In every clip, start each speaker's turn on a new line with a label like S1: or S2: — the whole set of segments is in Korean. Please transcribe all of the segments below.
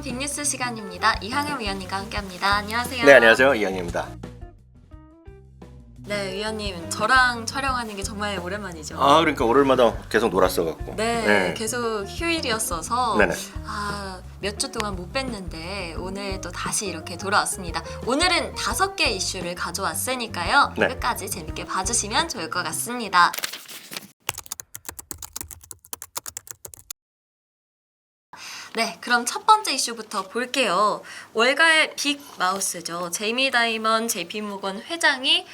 S1: 빅뉴스 시간입니다. 이항영 위원님과 함께합니다. 안녕하세요.
S2: 네, 안녕하세요. 이항영입니다.
S1: 네, 위원님 저랑 촬영하는 게 정말 오랜만이죠.
S2: 그러니까 월요일마다 계속 놀았어갖고.
S1: 네, 계속 휴일이었어서
S2: 네네.
S1: 몇 주 동안 못 뵀는데 오늘 또 다시 이렇게 돌아왔습니다. 오늘은 5개 이슈를 가져왔으니까요.
S2: 네.
S1: 끝까지 재밌게 봐주시면 좋을 것 같습니다. 네, 그럼 첫 번째 이슈부터 볼게요. 월가의 빅 마우스죠. 제이미 다이먼 JP모건 회장이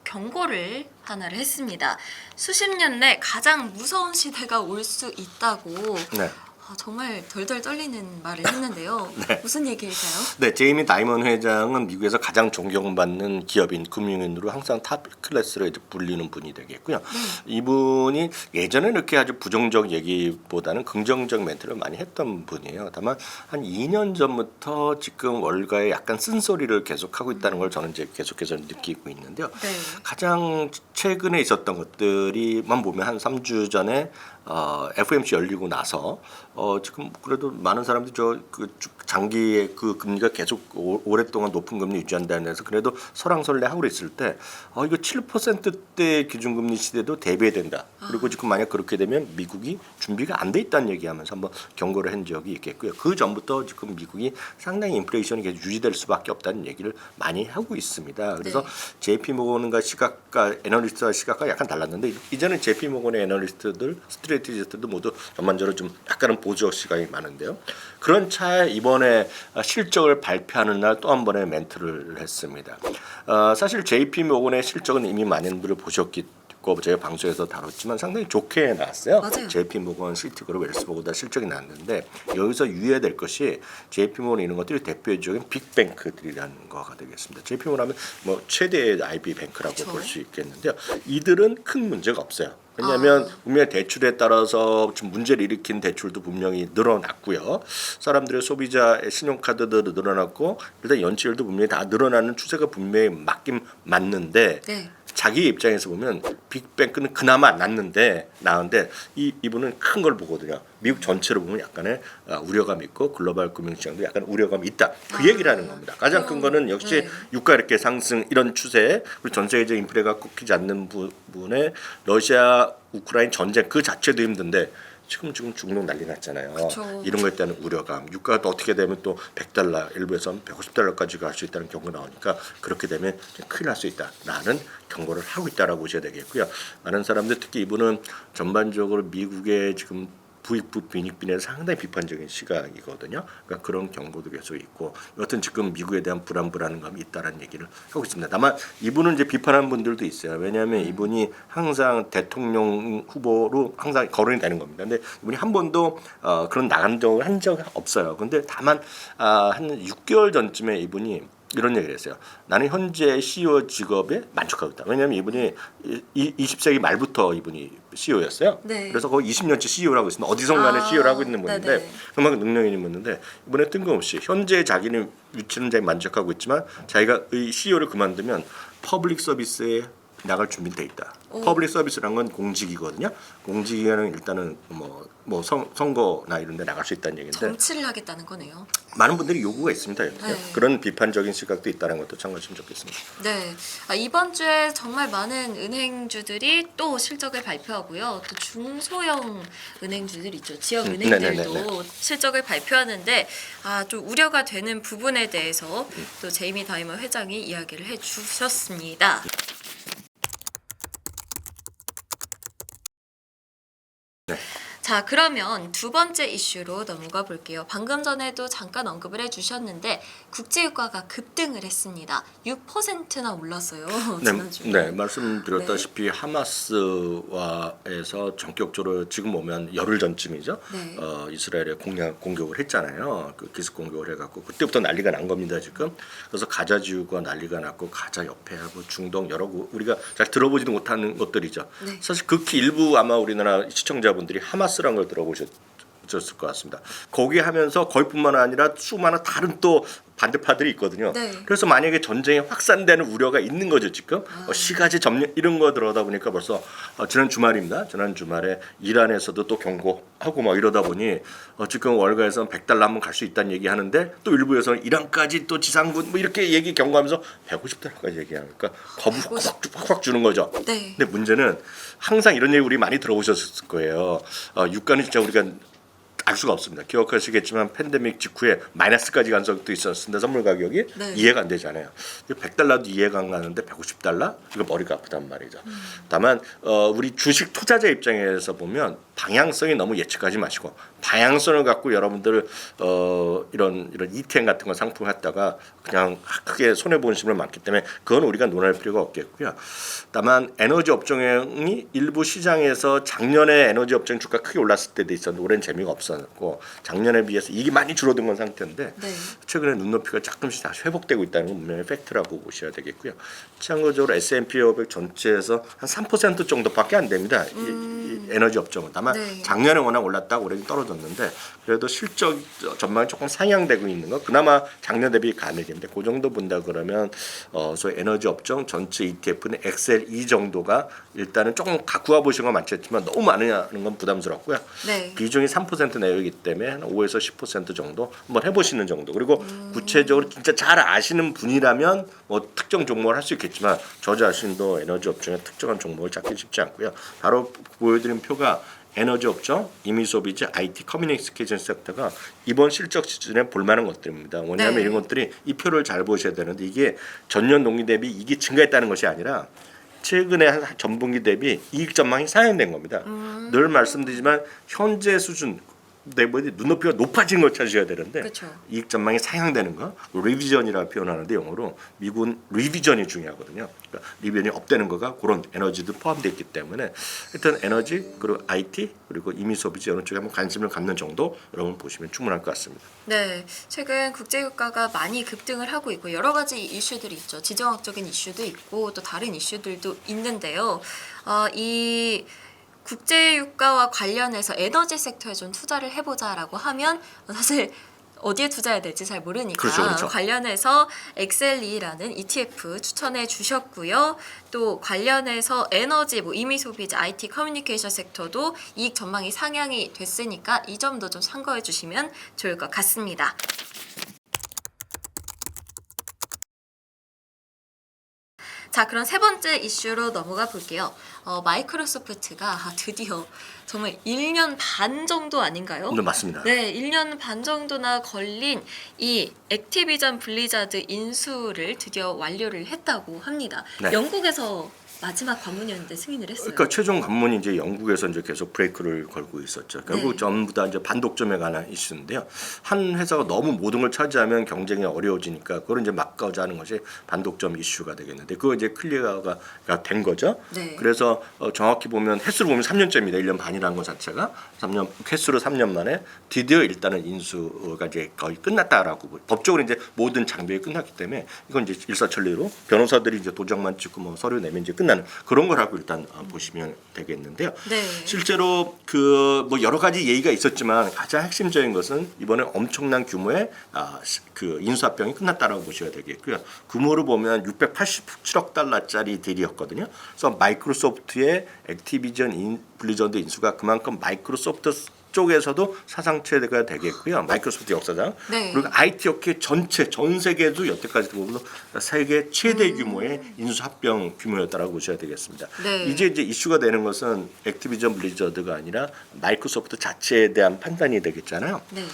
S1: 경고를 하나를 했습니다. 수십 년 내 가장 무서운 시대가 올 수 있다고
S2: 네.
S1: 정말 덜덜 떨리는 말을 했는데요.
S2: 네.
S1: 무슨 얘기일까요?
S2: 네, 제이미 다이먼 회장은 미국에서 가장 존경받는 기업인 금융인으로 항상 탑 클래스로 이제 불리는 분이 되겠고요. 이분이 예전에 이렇게 아주 부정적 얘기보다는 긍정적 멘트를 많이 했던 분이에요. 다만 한 2년 전부터 지금 월가에 약간 쓴소리를 계속하고 있다는 걸 저는 이제 계속해서 느끼고 있는데요.
S1: 네.
S2: 가장 최근에 있었던 것들이만 보면 한 3주 전에 FOMC 열리고 나서 지금 그래도 많은 사람들이 그 장기의 그 금리가 계속 오랫동안 높은 금리 유지한다는 데서 그래도 설왕설래하고 있을 때 이거 7%대 기준금리 시대도 대비해야 된다. 그리고 지금 만약 그렇게 되면 미국이 준비가 안 돼 있다는 얘기하면서 한번 경고를 한 적이 있겠고요. 그 전부터 지금 미국이 상당히 인플레이션이 계속 유지될 수밖에 없다는 얘기를 많이 하고 있습니다. 그래서
S1: 네.
S2: JP모건과 시각과 애널리스트와 시각과 약간 달랐는데 이제는 JP모건의 애널리스트들 스트레티지스트도 모두 전반적으로 좀 약간은 보수적 시각이 많은데요. 그런 차에 이번에 실적을 발표하는 날 또 한 번의 멘트를 했습니다. 사실 JP모건의 실적은 이미 많은 분들 보셨기 제가 방송에서 다뤘지만 상당히 좋게 나왔어요.
S1: 맞아요.
S2: JP모건, 시티그룹, 웰스버그보다 실적이 나왔는데 여기서 유의될 것이 JP모건 이런 것들이 대표적인 빅뱅크들이라는 거가 되겠습니다. JP모건 하면 뭐 최대의 IB 뱅크라고
S1: 그렇죠.
S2: 볼 수 있겠는데요. 이들은 큰 문제가 없어요. 왜냐하면 분명히 대출에 따라서 좀 문제를 일으킨 대출도 분명히 늘어났고요. 사람들의 소비자의 신용카드도 늘어났고 일단 연체율도 분명히 다 늘어나는 추세가 분명히 맞긴 맞는데
S1: 네.
S2: 자기 입장에서 보면 빅뱅크는 그나마 나은데 이분은 큰 걸 보거든요. 미국 전체로 보면 약간의 우려감이 있고 글로벌 금융시장도 약간 우려감이 있다. 그 얘기라는 겁니다. 가장 큰 거는 역시
S1: 네.
S2: 유가 이렇게 상승 이런 추세 그리고 전 세계적 인플레가 꺾이지 않는 부분에 러시아 우크라이나 전쟁 그 자체도 힘든데 지금 중동 난리 났잖아요.
S1: 그쵸.
S2: 이런 거에 대한 우려감. 유가가 또 어떻게 되면 또 100달러, 일부에서는 150달러까지 갈 수 있다는 경고 나오니까 그렇게 되면 큰일 날 수 있다라는 경고를 하고 있다라고 보셔야 되겠고요. 많은 사람들 특히 이분은 전반적으로 미국의 지금 부익부 빈익빈에 상당히 비판적인 시각이거든요. 그러니까 그런 경고도 계속 있고 여튼 지금 미국에 대한 불안감이 있다라는 얘기를 하고 있습니다. 다만 이분은 이제 비판하는 분들도 있어요. 왜냐하면 이분이 항상 대통령 후보로 항상 거론이 되는 겁니다. 근데 이분이 한 번도 그런 나간 적을 한 적이 없어요. 근데 다만 한 6개월 전쯤에 이분이 이런 얘기를 했어요. 나는 현재 CEO 직업에 만족하고 있다. 왜냐하면 이분이 20세기 말부터 이분이 CEO였어요.
S1: 네.
S2: 그래서 거의 20년째 CEO를 하고 있습니다. 어디선가는 CEO를 하고 있는 분인데
S1: 네네.
S2: 그만큼 능력이 있는 분인데 이번에 뜬금없이 현재 자기는 위치는 잘 만족하고 있지만 자기가 이 CEO를 그만두면 퍼블릭 서비스에 나갈 준비는 돼 있다. 퍼블릭 서비스란 건 공직이거든요. 공직에는 일단은 뭐 선거나 이런 데 나갈 수 있다는 얘기인데
S1: 정치를 하겠다는 거네요.
S2: 많은 분들이 요구가 있습니다.
S1: 네.
S2: 그런 비판적인 시각도 있다는 것도 참고하시면 좋겠습니다.
S1: 네, 이번 주에 정말 많은 은행주들이 또 실적을 발표하고요. 또 중소형 은행주들 있죠. 지역 은행들도
S2: 네네네네.
S1: 실적을 발표하는데 좀 우려가 되는 부분에 대해서 또 제이미 다이먼 회장이 이야기를 해주셨습니다. 자, 그러면 두 번째 이슈로 넘어가 볼게요. 방금 전에도 잠깐 언급을 해주셨는데 국제유가가 급등을 했습니다. 6%나 올랐어요. 지난주에.
S2: 네, 말씀드렸다시피 하마스와에서 전격적으로 지금 오면 열흘 전쯤이죠.
S1: 네.
S2: 이스라엘에 공격을 했잖아요. 그 기습 공격을 해갖고 그때부터 난리가 난 겁니다 지금. 그래서 가자 지구가 난리가 났고 가자 옆에 하고 중동 여러 우리가 잘 들어보지도 못하는 것들이죠.
S1: 네.
S2: 사실 극히 일부 아마 우리나라 시청자분들이 하마스란 걸 들어보셨을 것 같습니다. 거기 하면서 거기뿐만 아니라 수많은 다른 또 반대파들이 있거든요.
S1: 네.
S2: 그래서 만약에 전쟁이 확산되는 우려가 있는 거죠 지금. 시가지 점령 이런 거 들어다 보니까 벌써 지난 주말입니다. 지난 주말에 이란에서도 또 경고하고 막 이러다 보니 지금 월가에서는 100달러 한번 갈 수 있다는 얘기하는데 또 일부에서는 이란까지 또 지상군 뭐 이렇게 얘기 경고하면서 150달러까지 얘기하니까 겁을 확 주는 거죠.
S1: 네.
S2: 근데 문제는 항상 이런 얘기 우리 많이 들어보셨을 거예요. 유가는 진짜 우리가 알 수가 없습니다. 기억하시겠지만 팬데믹 직후에 마이너스까지 간 적도 있었는데 선물 가격이
S1: 네.
S2: 이해가 안 되잖아요. 100달러도 이해가 안 가는데 150달러? 이거 머리가 아프단 말이죠. 다만 우리 주식 투자자 입장에서 보면 방향성이 너무 예측하지 마시고 방향성을 갖고 여러분들 이런 ETN 같은 거 상품 했다가 그냥 크게 손해 보는 심을 많기 때문에 그건 우리가 논할 필요가 없겠고요. 다만 에너지 업종이 일부 시장에서 작년에 에너지 업종 주가 크게 올랐을 때도 있었는데 올해는 재미가 없었고 작년에 비해서 이게 많이 줄어든 건 상태인데
S1: 네.
S2: 최근에 눈높이가 조금씩 다시 회복되고 있다는 건 분명히 팩트라고 보셔야 되겠고요. 참고적으로 S&P 500 전체에서 한 3% 정도밖에 안 됩니다. 이 에너지 업종은 다만
S1: 네.
S2: 작년에 워낙 올랐다가 올해는 떨어졌는데 그래도 실적 전망이 조금 상향되고 있는 거 그나마 작년 대비 감액인데 그 정도 본다 그러면 소위 에너지 업종 전체 ETF는 XLE 정도가 일단은 조금 갖고 와 보신 건 많겠지만 너무 많으냐는 건 부담스럽고요.
S1: 네.
S2: 비중이 3% 내외이기 때문에 한 5에서 10% 정도 한번 해보시는 정도. 그리고 구체적으로 진짜 잘 아시는 분이라면 뭐 특정 종목을 할 수 있겠지만 저 자신도 에너지 업종의 특정한 종목을 찾기 쉽지 않고요. 바로 보여드린 표가 에너지 업종, 이미소비지, IT, 커뮤니케이션 섹터가 이번 실적 시즌에 볼만한 것들입니다. 뭐냐면
S1: 네.
S2: 이런 것들이 이 표를 잘 보셔야 되는데 이게 전년 동기 대비 이익이 증가했다는 것이 아니라 최근에 한 전분기 대비 이익 전망이 상향된 겁니다. 늘 말씀드리지만 현재 수준 내보니 눈높이가 높아진 걸 찾으셔야 되는데
S1: 그쵸.
S2: 이익 전망이 상향되는 거 리비전이라고 표현하는데 영어로 미국은 리비전이 중요하거든요. 그러니까 리비전이 업되는 거가 그런 에너지도 포함되어 있기 때문에 하여튼 에너지 그리고 IT 그리고 이미소비지 이런 쪽에 한번 관심을 갖는 정도 여러분 보시면 충분할 것 같습니다.
S1: 네, 최근 국제유가가 많이 급등을 하고 있고 여러 가지 이슈들이 있죠. 지정학적인 이슈도 있고 또 다른 이슈들도 있는데요. 이 국제유가와 관련해서 에너지 섹터에 좀 투자를 해보자라고 하면 사실 어디에 투자해야 될지 잘 모르니까
S2: 그렇죠.
S1: 관련해서 XLE라는 ETF 추천해 주셨고요. 또 관련해서 에너지, 이미소비지, IT, 커뮤니케이션 섹터도 이익 전망이 상향이 됐으니까 이 점도 좀 참고해 주시면 좋을 것 같습니다. 자, 그럼 세 번째 이슈로 넘어가 볼게요. 마이크로소프트가 드디어 정말 1년 반 정도 아닌가요?
S2: 네, 맞습니다.
S1: 네, 1년 반 정도나 걸린 이 액티비전 블리자드 인수를 드디어 완료를 했다고 합니다.
S2: 네.
S1: 영국에서 마지막 관문이었는데 승인을 했어요.
S2: 그러니까 최종 관문이 이제 영국에서 이제 계속 브레이크를 걸고 있었죠. 결국
S1: 네.
S2: 전부 다 이제 반독점에 관한 이슈인데요. 한 회사가 너무 모든 걸 차지하면 경쟁이 어려워지니까 그걸 이제 막고자 하는 것이 반독점 이슈가 되겠는데 그거 이제 클리어가 된 거죠.
S1: 네.
S2: 그래서 정확히 보면 횟수로 보면 3년째입니다. 1년 반이라는 것 자체가 3년 횟수로 3년 만에 드디어 일단은 인수가 이제 거의 끝났다라고 법적으로 이제 모든 장벽이 끝났기 때문에 이건 이제 일사천리로 변호사들이 이제 도장만 찍고 뭐 서류 내면 이제 끝나는 그런 거라고 일단 보시면 되겠는데요.
S1: 네.
S2: 실제로 그 뭐 여러 가지 얘기가 있었지만 가장 핵심적인 것은 이번에 엄청난 규모의 그 인수합병이 끝났다라고 보셔야 되겠고요. 규모로 보면 687억 달러짜리 딜이었거든요. 그래서 마이크로소프트의 액티비전 블리자드 인수가 그만큼 마이크로소프트 쪽에서도 사상 최대가 되겠고요. 마이크로소프트 역사상.
S1: 네.
S2: 그리고 IT 업계 전체 전 세계도 여태까지 보면 세계 최대 규모의 인수 합병 규모였다라고 보셔야 되겠습니다.
S1: 네.
S2: 이제 이슈가 되는 것은 액티비전 블리자드가 아니라 마이크로소프트 자체에 대한 판단이 되겠잖아요.
S1: 네.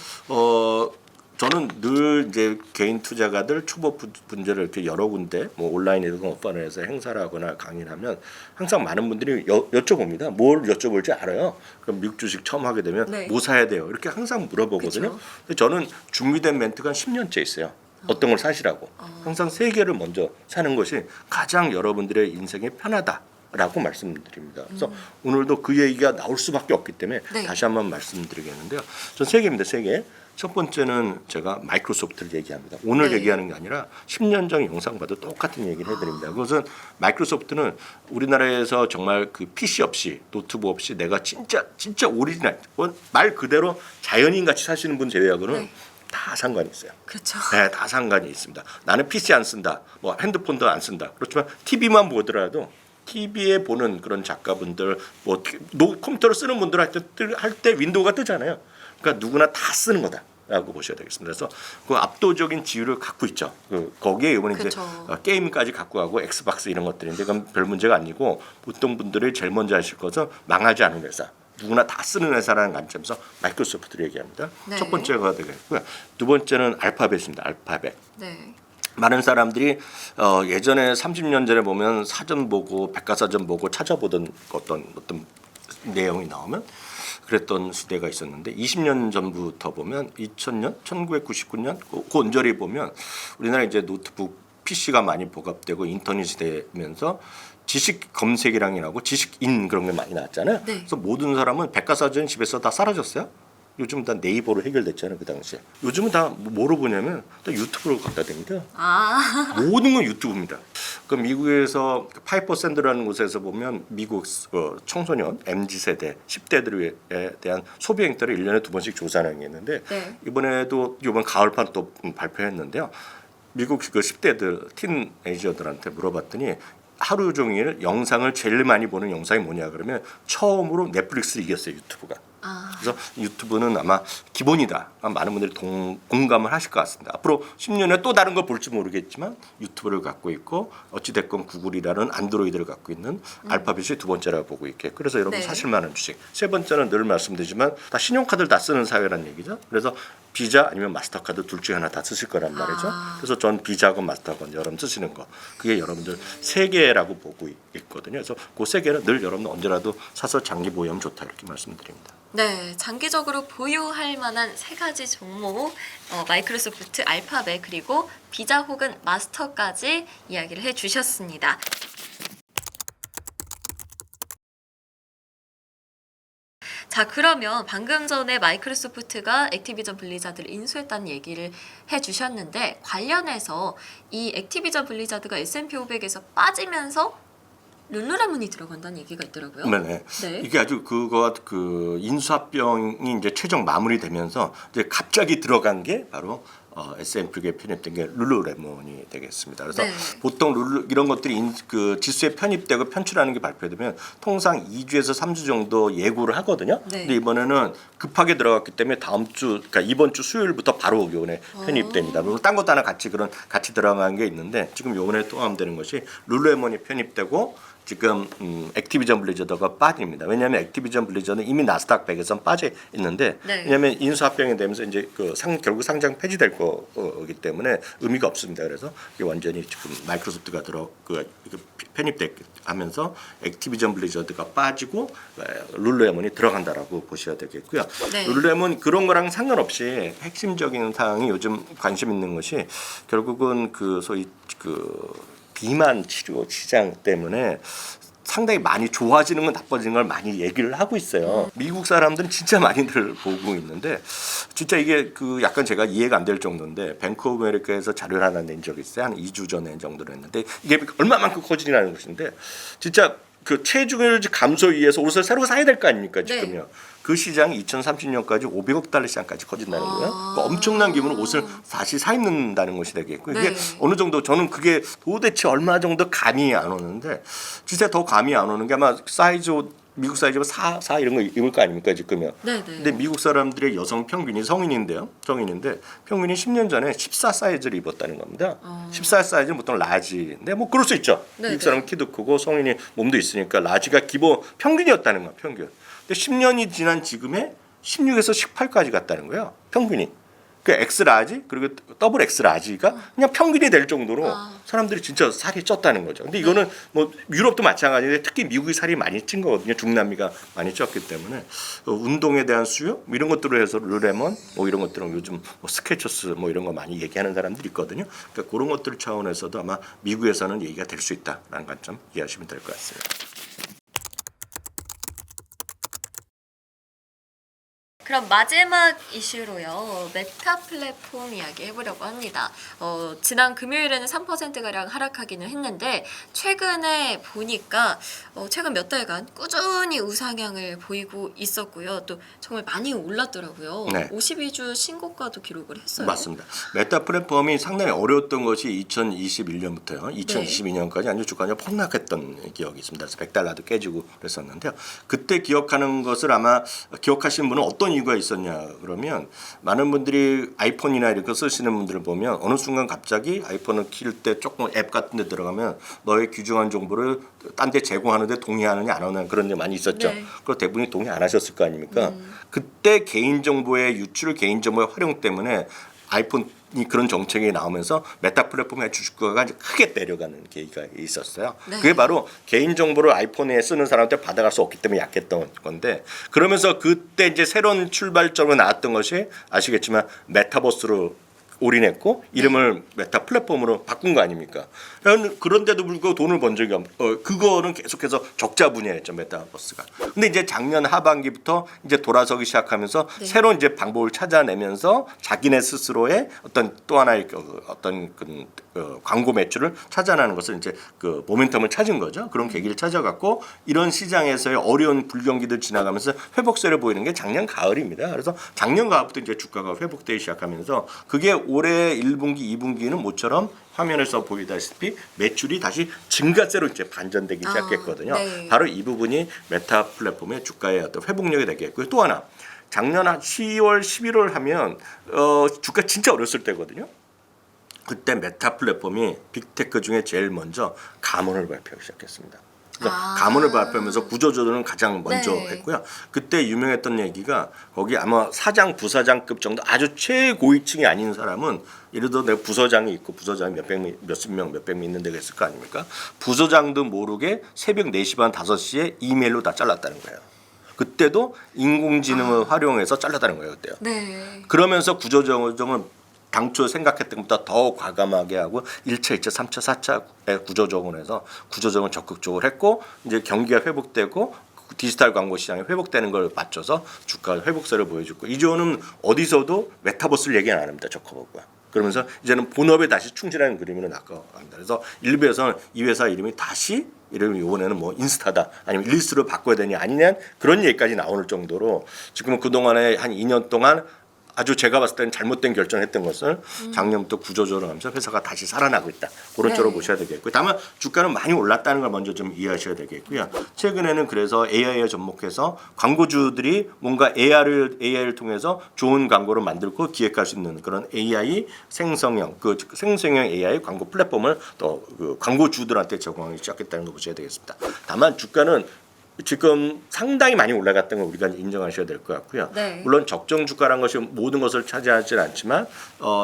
S2: 저는 늘 이제 개인 투자가들 초보 분들을 이렇게 여러 군데 뭐 온라인이든 오프라인에서 행사를 하거나 강의를 하면 항상 많은 분들이 여쭤봅니다. 뭘 여쭤볼지 알아요. 그럼 미국 주식 처음 하게 되면
S1: 네.
S2: 뭐 사야 돼요? 이렇게 항상 물어보거든요.
S1: 그쵸.
S2: 근데 저는 준비된 멘트가 10년째 있어요. 어떤 걸 사시라고. 항상 세 개를 먼저 사는 것이 가장 여러분들의 인생에 편하다라고 말씀드립니다. 그래서 오늘도 그 얘기가 나올 수밖에 없기 때문에
S1: 네.
S2: 다시 한번 말씀드리겠는데요. 전 세 개입니다. 세 개. 첫 번째는 제가 마이크로소프트를 얘기합니다. 오늘
S1: 네.
S2: 얘기하는 게 아니라 10년 전 영상 봐도 똑같은 얘기를 해드립니다. 그것은 마이크로소프트는 우리나라에서 정말 그 PC 없이 노트북 없이 내가 진짜 오리지널 말 그대로 자연인 같이 사시는 분 제외하고는
S1: 네.
S2: 다 상관이 있어요.
S1: 그렇죠.
S2: 네, 다 상관이 있습니다. 나는 PC 안 쓴다, 뭐 핸드폰도 안 쓴다. 그렇지만 TV만 보더라도 TV에 보는 그런 작가분들, 뭐 컴퓨터로 쓰는 분들 할 때 윈도우가 뜨잖아요. 그러니까 누구나 다 쓰는 거다라고 보셔야 되겠습니다. 그래서 그 압도적인 지위를 갖고 있죠. 거기에 이번에 이제 게임까지 갖고 가고 엑스박스 이런 것들인데 그건 별 문제가 아니고 보통 분들이 제일 먼저 하실 것은 망하지 않은 회사. 누구나 다 쓰는 회사라는 관점에서 마이크로소프트를 얘기합니다.
S1: 네.
S2: 첫 번째가 되겠고요. 두 번째는 알파벳입니다. 알파벳.
S1: 네.
S2: 많은 사람들이 예전에 30년 전에 보면 사전 보고 백과사전 보고 찾아보던 어떤 내용이 나오면 그랬던 시대가 있었는데 20년 전부터 보면 2000년, 1999년 그 언저리 보면 우리나라 이제 노트북 PC가 많이 보급되고 인터넷이 되면서 지식 검색이랑이라고 지식인 그런 게 많이 나왔잖아요.
S1: 네.
S2: 그래서 모든 사람은 백과사전 집에서 다 사라졌어요. 요즘 다 네이버로 해결됐잖아요. 그 당시에. 요즘은 다 뭐로 보냐면 다 유튜브로 갖다 댑니다. 모든 건 유튜브입니다. 그 미국에서 파이퍼 샌드라는 곳에서 보면 미국 청소년 MZ 세대 10대들에 대한 소비 행태를 1년에 2번씩 조사하는 게 있는데
S1: 네.
S2: 이번에도 이번 가을판 또 발표했는데요. 미국 그 10대들 틴에이저들한테 물어봤더니 하루 종일 영상을 제일 많이 보는 영상이 뭐냐 그러면 처음으로 넷플릭스를 이겼어요. 유튜브가. 그래서 유튜브는 아마 기본이다. 많은 분들이 공감을 하실 것 같습니다. 앞으로 10년에 또 다른 걸 볼지 모르겠지만 유튜브를 갖고 있고 어찌됐건 구글이라는 안드로이드를 갖고 있는 알파벳이 두 번째라고 보고 있게. 그래서 여러분
S1: 네.
S2: 사실 만한 주식. 세 번째는 늘 말씀드리지만 다 신용카드를 다 쓰는 사회라는 얘기죠. 그래서 비자 아니면 마스터카드 둘 중에 하나 다 쓰실 거란 말이죠. 그래서 전 비자건 마스터건 여러분 쓰시는 거. 그게 여러분들 세 개라고 보고 있거든요. 그래서 그 세 개는 늘 여러분 언제라도 사서 장기 보유하면 좋다 이렇게 말씀드립니다.
S1: 네, 장기적으로 보유할 만한 세 가지 종목, 마이크로소프트, 알파벳 그리고 비자 혹은 마스터까지 이야기를 해주셨습니다. 자, 그러면 방금 전에 마이크로소프트가 액티비전 블리자드를 인수했다는 얘기를 해주셨는데 관련해서 이 액티비전 블리자드가 S&P 500에서 빠지면서 룰루레몬이 들어간다는 얘기가 있더라고요.
S2: 네.
S1: 네.
S2: 이게 아주 그 인수합병이 이제 최종 마무리되면서 이제 갑자기 들어간 게 바로 S&P에 편입된 게 룰루레몬이 되겠습니다. 그래서
S1: 네.
S2: 보통 이런 것들이 그 지수에 편입되고 편출하는 게 발표되면 통상 2주에서 3주 정도 예고를 하거든요.
S1: 네.
S2: 근데 이번에는 급하게 들어갔기 때문에 다음 주, 그러니까 이번 주 수요일부터 바로 요번에 편입됩니다. 물론 딴 것도 하나 같이 들어간 게 있는데 지금 요번에 포함되는 것이 룰루레몬이 편입되고 지금 액티비전 블리자드가 빠집니다. 왜냐하면 액티비전 블리자드는 이미 나스닥 100에선 빠져 있는데
S1: 네.
S2: 왜냐하면 인수합병이 되면서 이제 결국 상장 폐지될 거기 때문에 의미가 없습니다. 그래서 이게 완전히 지금 마이크로소프트가 편입하면서 액티비전 블리자드가 빠지고 룰루레몬이 들어간다라고 보셔야 되겠고요.
S1: 네.
S2: 룰루레몬 그런 거랑 상관없이 핵심적인 사항이 요즘 관심 있는 것이 결국은 소위 비만 치료 시장 때문에 상당히 많이 좋아지는 건 나빠지는 걸 많이 얘기를 하고 있어요. 미국 사람들은 진짜 많이들 보고 있는데 진짜 이게 약간 제가 이해가 안 될 정도인데 뱅크 오브 아메리카에서 자료를 하나 낸 적이 있어요. 한 2주 전에 정도로 했는데 이게 얼마만큼 커지냐는 것인데 진짜 그 체중을 감소하기 위해서 옷을 새로 사야 될 거 아닙니까 지금요.
S1: 네.
S2: 그 시장이 2030년까지 500억 달러 시장까지 커진다는 거예요. 그러니까 엄청난 규모로 옷을 다시 사 입는다는 것이 되겠고 이게
S1: 네.
S2: 어느 정도 저는 그게 도대체 얼마 정도 감이 안 오는데 진짜 더 감이 안 오는 게 아마 사이즈 미국 사이즈가 4 이런 거 입을 거 아닙니까 지금요.
S1: 네네.
S2: 근데 미국 사람들의 여성 평균이 성인인데 평균이 10년 전에 14 사이즈를 입었다는 겁니다. 14 사이즈는 보통 라지인데 뭐 그럴 수 있죠.
S1: 네네.
S2: 미국 사람은 키도 크고 성인이 몸도 있으니까 라지가 기본 평균이었다는 거야 평균. 근데 10년이 지난 지금에 16에서 18까지 갔다는 거예요 평균이. 그 엑스라지 그리고 더블 엑스라지가 그냥 평균이 될 정도로 사람들이 진짜 살이 쪘다는 거죠. 근데 이거는 뭐 유럽도 마찬가지인데 특히 미국이 살이 많이 찐 거거든요. 중남미가 많이 쪘기 때문에 운동에 대한 수요 뭐 이런 것들로 해서 룰레몬 뭐 이런 것들은 요즘 뭐 스케쳐스 뭐 이런 거 많이 얘기하는 사람들이 있거든요. 그러니까 그런 것들 차원에서도 아마 미국에서는 얘기가 될 수 있다라는 관점 이해하시면 될 것 같습니다.
S1: 그럼 마지막 이슈로요. 메타 플랫폼 이야기 해보려고 합니다. 지난 금요일에는 3%가량 하락하기는 했는데 최근에 보니까 최근 몇 달간 꾸준히 우상향을 보이고 있었고요. 또 정말 많이 올랐더라고요.
S2: 네.
S1: 52주 신고가도 기록을 했어요.
S2: 맞습니다. 메타 플랫폼이 상당히 어려웠던 것이 2021년부터요. 2022년까지 아주 주가가 폭락했던 기억이 있습니다. 그래서 100달러도 깨지고 그랬었는데요. 그때 기억하는 것을 아마 기억하시는 분은 어떤 이유가 있었냐 그러면 많은 분들이 아이폰이나 이렇게 쓰시는 분들을 보면 어느 순간 갑자기 아이폰을 킬 때 조금 앱 같은 데 들어가면 너의 귀중한 정보를 딴 데 제공하는데 동의하느냐 안 하느냐 그런 게 많이 있었죠.
S1: 네.
S2: 그리고 대부분이 동의 안 하셨을 거 아닙니까? 그때 개인정보의 유출, 개인정보의 활용 때문에 아이폰이 그런 정책이 나오면서 메타 플랫폼의 주주가가 이제 크게 내려가는 계기가 있었어요.
S1: 네.
S2: 그게 바로 개인정보를 아이폰에 쓰는 사람한테 받아갈 수 없기 때문에 약했던 건데 그러면서 그때 이제 새로운 출발점으로 나왔던 것이 아시겠지만 메타버스로 올인했고 이름을 메타 플랫폼으로 바꾼 거 아닙니까? 그런데도 불구하고 돈을 번 적이 그거는 계속해서 적자 분야였죠 메타버스가. 근데 이제 작년 하반기부터 이제 돌아서기 시작하면서
S1: 네.
S2: 새로운 이제 방법을 찾아내면서 자기네 스스로의 어떤 또 하나의 광고 매출을 찾아내는 것을 이제 그 모멘텀을 찾은 거죠. 그런 계기를 찾아갔고 이런 시장에서의 어려운 불경기들 지나가면서 회복세를 보이는 게 작년 가을입니다. 그래서 작년 가을부터 이제 주가가 회복되기 시작하면서 그게 올해 1분기, 2분기는 모처럼 화면에서 보이다시피 매출이 다시 증가세로 이제 반전되기 시작했거든요.
S1: 네.
S2: 바로 이 부분이 메타 플랫폼의 주가의 어떤 회복력이 되겠고요. 또 하나 작년 한 10월, 11월 하면 주가 진짜 어렸을 때거든요. 그때 메타 플랫폼이 빅테크 중에 제일 먼저 감원을 발표하기 시작했습니다. 그래서 감원을 발표하면서 구조조정은 가장 먼저
S1: 네.
S2: 했고요. 그때 유명했던 얘기가 거기 아마 사장, 부사장급 정도 아주 최고위층이 아닌 사람은 예를 들어 내가 부서장이 있고 부서장이 몇십 명, 몇백 명 있는 데가 있을 거 아닙니까? 부서장도 모르게 새벽 4시 반, 5시에 이메일로 다 잘랐다는 거예요. 그때도 인공지능을 활용해서 잘랐다는 거예요. 그때요.
S1: 네.
S2: 그러면서 구조조정은 당초 생각했던 것보다 더 과감하게 하고 1차, 2차, 3차, 4차에 구조조정을 해서 구조조정을 적극적으로 했고 이제 경기가 회복되고 디지털 광고 시장이 회복되는 걸 맞춰서 주가 회복세를 보여줬고 이제는 어디서도 메타버스를 얘기 안 합니다. 저커버고요. 그러면서 이제는 본업에 다시 충실하는 그림으로 나가갑니다. 그래서 일부에서는 이 회사 이름이 다시 이름이 이번에는 뭐 인스타다 아니면 일스로 바꿔야 되냐 아니냐 그런 얘기까지 나올 정도로 지금은 그동안에 한 2년 동안 아주 제가 봤을 때는 잘못된 결정했던 것을 작년부터 구조조정하면서 회사가 다시 살아나고 있다. 그런 쪽으로
S1: 네.
S2: 보셔야 되겠고요. 다만 주가는 많이 올랐다는 걸 먼저 좀 이해하셔야 되겠고요. 최근에는 그래서 AI에 접목해서 광고주들이 뭔가 AI를 통해서 좋은 광고를 만들고 기획할 수 있는 그런 AI 생성형 AI 광고 플랫폼을 또 그 광고주들한테 제공하기 시작했다는 걸 보셔야 되겠습니다. 다만 주가는 지금 상당히 많이 올라갔던 걸 우리가 인정하셔야 될 것 같고요.
S1: 네.
S2: 물론 적정 주가라는 것이 모든 것을 차지하지는 않지만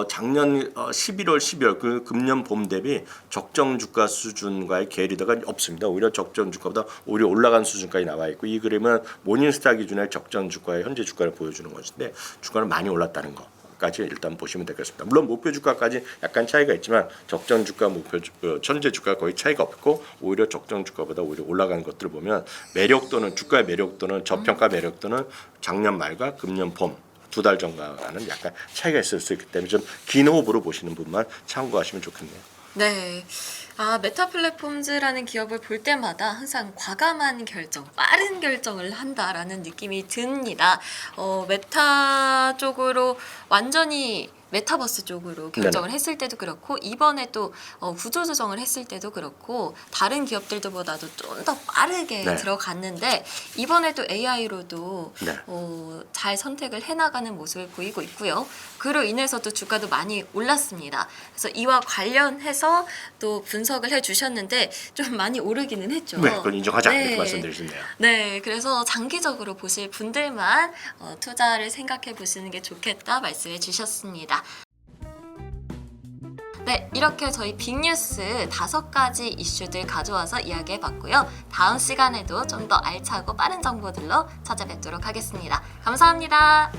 S2: 작년 11월, 12월 그 금년 봄 대비 적정 주가 수준과의 괴리도가 없습니다. 오히려 적정 주가보다 오히려 올라간 수준까지 나와 있고 이 그림은 모닝스타 기준의 적정 주가의 현재 주가를 보여주는 것인데 주가는 많이 올랐다는 거. 까지 일단 보시면 되겠습니다. 물론 목표 주가까지 약간 차이가 있지만 적정 주가, 목표 현재 주가 거의 차이가 없고 오히려 적정 주가보다 오히려 올라가는 것들을 보면 매력도는 주가의 매력도는 저평가 매력도는 작년 말과 금년 봄 2달 전과는 약간 차이가 있을 수 있기 때문에 좀 긴 호흡으로 보시는 분만 참고하시면 좋겠네요.
S1: 네. 메타 플랫폼즈라는 기업을 볼 때마다 항상 과감한 결정, 빠른 결정을 한다라는 느낌이 듭니다. 메타 쪽으로 완전히 메타버스 쪽으로 결정을 했을 때도 그렇고 이번에 또 구조조정을 했을 때도 그렇고 다른 기업들보다도 좀 더 빠르게
S2: 네.
S1: 들어갔는데 이번에도 AI로도
S2: 네.
S1: 잘 선택을 해나가는 모습을 보이고 있고요. 그로 인해서도 주가도 많이 올랐습니다. 그래서 이와 관련해서 또 분석을 해주셨는데 좀 많이 오르기는 했죠.
S2: 네, 그걸 인정하자
S1: 네.
S2: 이렇게 말씀드리시네요.
S1: 네, 그래서 장기적으로 보실 분들만 투자를 생각해 보시는 게 좋겠다 말씀해 주셨습니다. 네, 이렇게 저희 빅뉴스 5가지 이슈들 가져와서 이야기해 봤고요. 다음 시간에도 좀 더 알차고 빠른 정보들로 찾아뵙도록 하겠습니다. 감사합니다.